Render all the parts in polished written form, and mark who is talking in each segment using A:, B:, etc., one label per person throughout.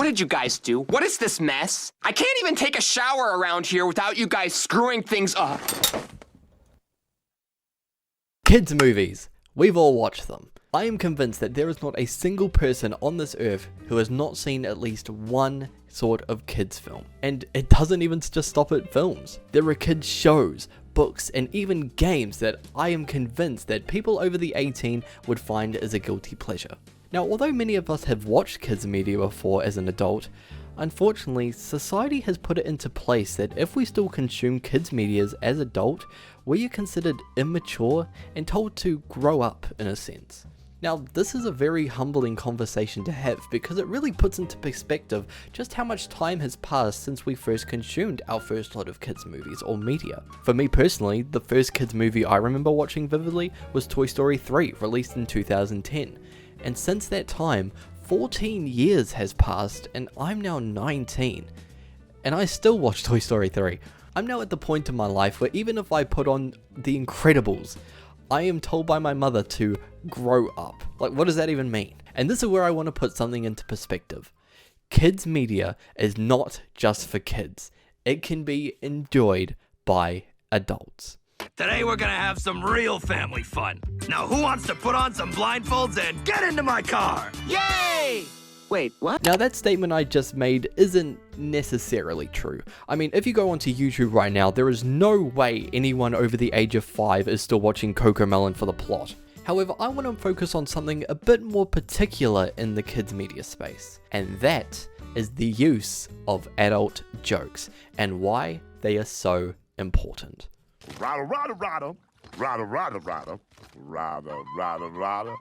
A: What did you guys do? What is this mess? I can't even take a shower around here without you guys screwing things up.
B: Kids movies. We've all watched them. I am convinced that there is not a single person on this earth who has not seen at least one sort of kids film. And it doesn't even just stop at films. There are kids shows, books, and even games that I am convinced that people over the 18 would find as a guilty pleasure. Now, although many of us have watched kids media before as an adult, unfortunately, society has put it into place that if we still consume kids media as adult, we are considered immature and told to grow up in a sense. Now, this is a very humbling conversation to have because it really puts into perspective just how much time has passed since we first consumed our first lot of kids movies or media. For me personally, the first kids movie I remember watching vividly was Toy Story 3, released in 2010. And since that time, 14 years has passed and I'm now 19. And I still watch Toy Story 3. I'm now at the point in my life where even if I put on The Incredibles, I am told by my mother to grow up. Like, what does that even mean? And this is where I want to put something into perspective. Kids media is not just for kids. It can be enjoyed by adults.
C: Today we're gonna have some real family fun. Now who wants to put on some blindfolds and get into my car?
A: Yay! Wait, what?
B: Now that statement I just made isn't necessarily true. I mean, if you go onto YouTube right now, there is no way anyone over the age of 5 is still watching Cocomelon for the plot. However, I want to focus on something a bit more particular in the kids media space, and that is the use of adult jokes and why they are so important.
D: Rada, rada, rada, rada, rada, rada, rada, rada, rada,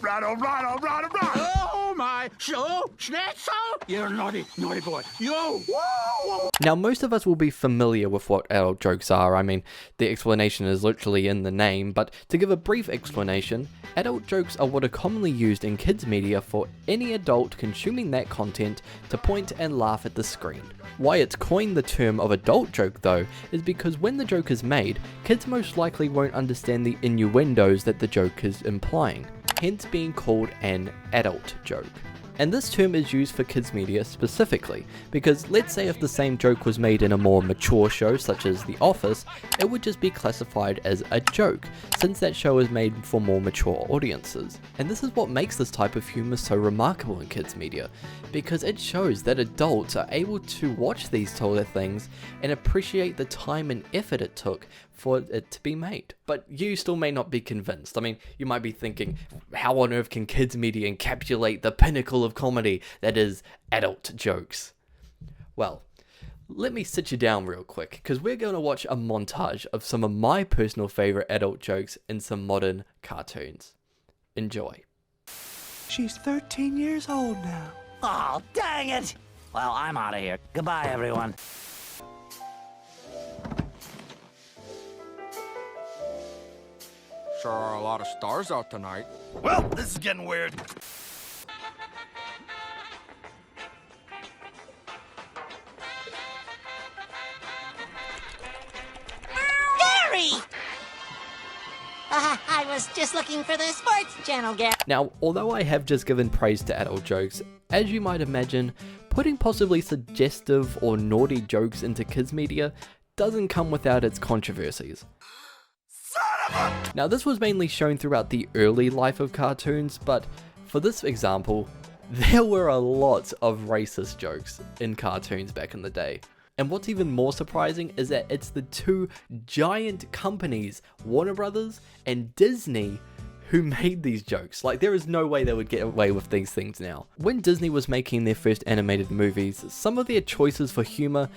D: rada, rada, rada, rada.
C: Oh my, Schnitzel! You're a naughty, naughty boy. Yo! Whoa!
B: Now, most of us will be familiar with what adult jokes are. I mean, the explanation is literally in the name, but to give a brief explanation, adult jokes are what are commonly used in kids media for any adult consuming that content to point and laugh at the screen. Why it's coined the term of adult joke though, is because when the joke is made, kids most likely won't understand the innuendos that the joke is implying, hence being called an adult joke. And this term is used for kids media specifically, because let's say if the same joke was made in a more mature show such as The Office, it would just be classified as a joke, since that show is made for more mature audiences. And this is what makes this type of humor so remarkable in kids media, because it shows that adults are able to watch these sort of things and appreciate the time and effort it took for it to be made. But you still may not be convinced. I mean, you might be thinking, how on earth can kids media encapsulate the pinnacle of comedy that is adult jokes? Well, let me sit you down real quick, because we're going to watch a montage of some of my personal favorite adult jokes in some modern cartoons. Enjoy.
E: She's 13 years old now.
F: Oh, dang it! Well, I'm out of here. Goodbye, everyone.
G: Sure are a lot of stars out tonight.
C: Well, this is getting weird.
H: Gary! I was just looking for the sports channel, Gary.
B: Now, although I have just given praise to adult jokes, as you might imagine, putting possibly suggestive or naughty jokes into kids media doesn't come without its controversies. Now, this was mainly shown throughout the early life of cartoons, but for this example, there were a lot of racist jokes in cartoons back in the day. And what's even more surprising is that it's the two giant companies, Warner Brothers and Disney, who made these jokes. Like, there is no way they would get away with these things now. When Disney was making their first animated movies, some of their choices for humor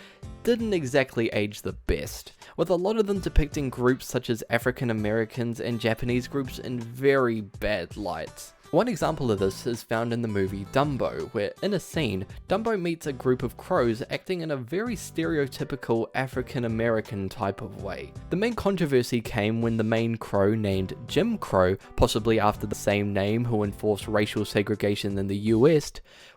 B: didn't exactly age the best, with a lot of them depicting groups such as African Americans and Japanese groups in very bad lights. One example of this is found in the movie Dumbo, where in a scene, Dumbo meets a group of crows acting in a very stereotypical African American type of way. The main controversy came when the main crow, named Jim Crow, possibly after the same name who enforced racial segregation in the US,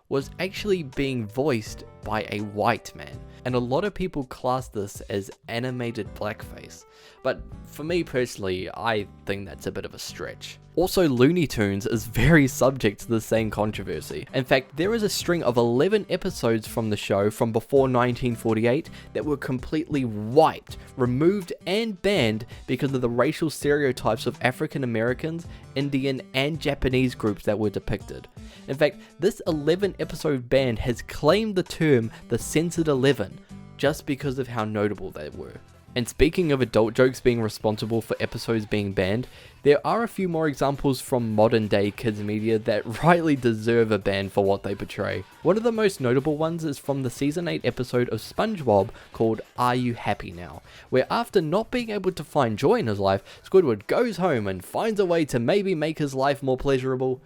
B: was actually being voiced by a white man. And a lot of people class this as animated blackface. But for me personally, I think that's a bit of a stretch. Also, Looney Tunes is very subject to the same controversy. In fact, there is a string of 11 episodes from the show from before 1948 that were completely wiped, removed and banned because of the racial stereotypes of African Americans, Indian and Japanese groups that were depicted. In fact, this 11 episode ban has claimed the term the Censored 11 just because of how notable they were. And speaking of adult jokes being responsible for episodes being banned, there are a few more examples from modern day kids media that rightly deserve a ban for what they portray. One of the most notable ones is from the season 8 episode of SpongeBob called Are You Happy Now?, where after not being able to find joy in his life, Squidward goes home and finds a way to maybe make his life more pleasurable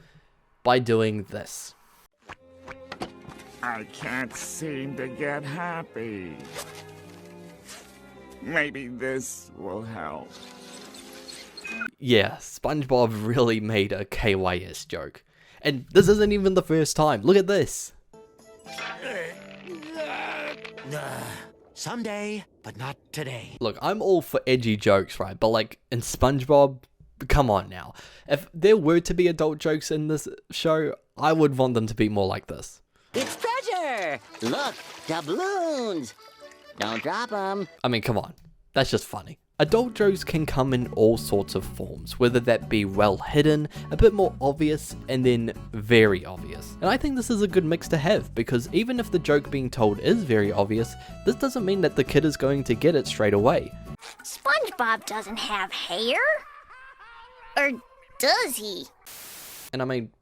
B: by doing this.
D: I can't seem to get happy. Maybe this will help.
B: Yeah, SpongeBob really made a KYS joke. And this isn't even the first time. Look at this.
F: Someday, but not today.
B: Look, I'm all for edgy jokes, right? But like in SpongeBob, come on now. If there were to be adult jokes in this show, I would want them to be more like this.
H: It's treasure! Look, doubloons! Don't drop them.
B: I mean, come on. That's just funny. Adult jokes can come in all sorts of forms, whether that be well hidden, a bit more obvious, and then very obvious. And I think this is a good mix to have, because even if the joke being told is very obvious, this doesn't mean that the kid is going to get it straight away.
I: SpongeBob doesn't have hair? Or does he?
B: And I mean,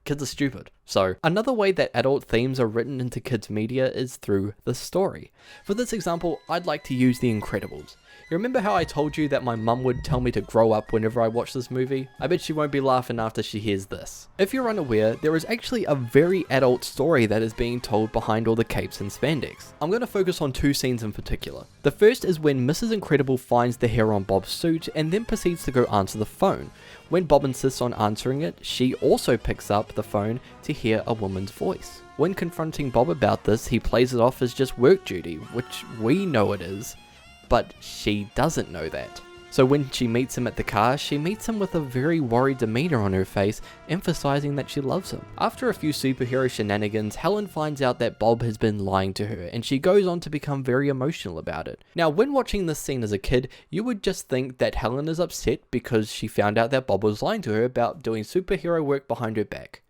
B: kids are stupid. So, another way that adult themes are written into kids' media is through the story. For this example, I'd like to use The Incredibles. You remember how I told you that my mum would tell me to grow up whenever I watch this movie? I bet she won't be laughing after she hears this. If you're unaware, there is actually a very adult story that is being told behind all the capes and spandex. I'm going to focus on two scenes in particular. The first is when Mrs. Incredible finds the hair on Bob's suit and then proceeds to go answer the phone. When Bob insists on answering it, she also picks up the phone to hear a woman's voice. When confronting Bob about this, he plays it off as just work duty, which we know it is, but she doesn't know that. So when she meets him at the car, she meets him with a very worried demeanor on her face, emphasizing that she loves him. After a few superhero shenanigans, Helen finds out that Bob has been lying to her, and she goes on to become very emotional about it. Now, when watching this scene as a kid, you would just think that Helen is upset because she found out that Bob was lying to her about doing superhero work behind her back.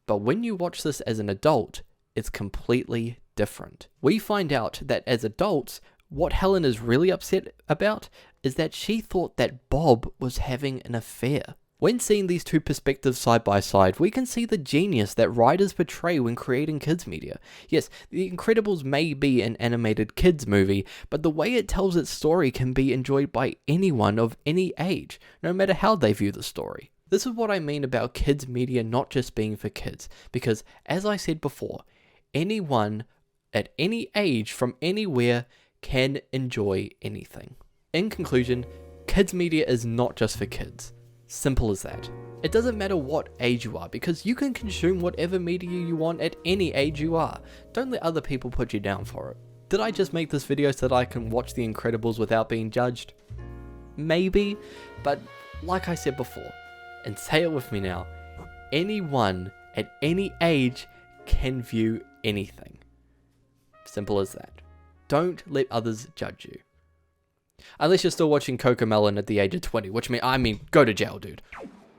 B: But when you watch this as an adult, it's completely different. We find out that as adults, what Helen is really upset about is that she thought that Bob was having an affair. When seeing these two perspectives side by side, we can see the genius that writers portray when creating kids media. Yes, The Incredibles may be an animated kids movie, but the way it tells its story can be enjoyed by anyone of any age, no matter how they view the story. This is what I mean about kids media not just being for kids, because as I said before, anyone at any age from anywhere can enjoy anything. In conclusion, kids media is not just for kids. Simple as that. It doesn't matter what age you are, because you can consume whatever media you want at any age you are. Don't let other people put you down for it. Did I just make this video so that I can watch The Incredibles without being judged? Maybe, but like I said before, and say it with me now, anyone at any age can view anything. Simple as that. Don't let others judge you. Unless you're still watching Cocomelon at the age of 20, which I mean, go to jail, dude.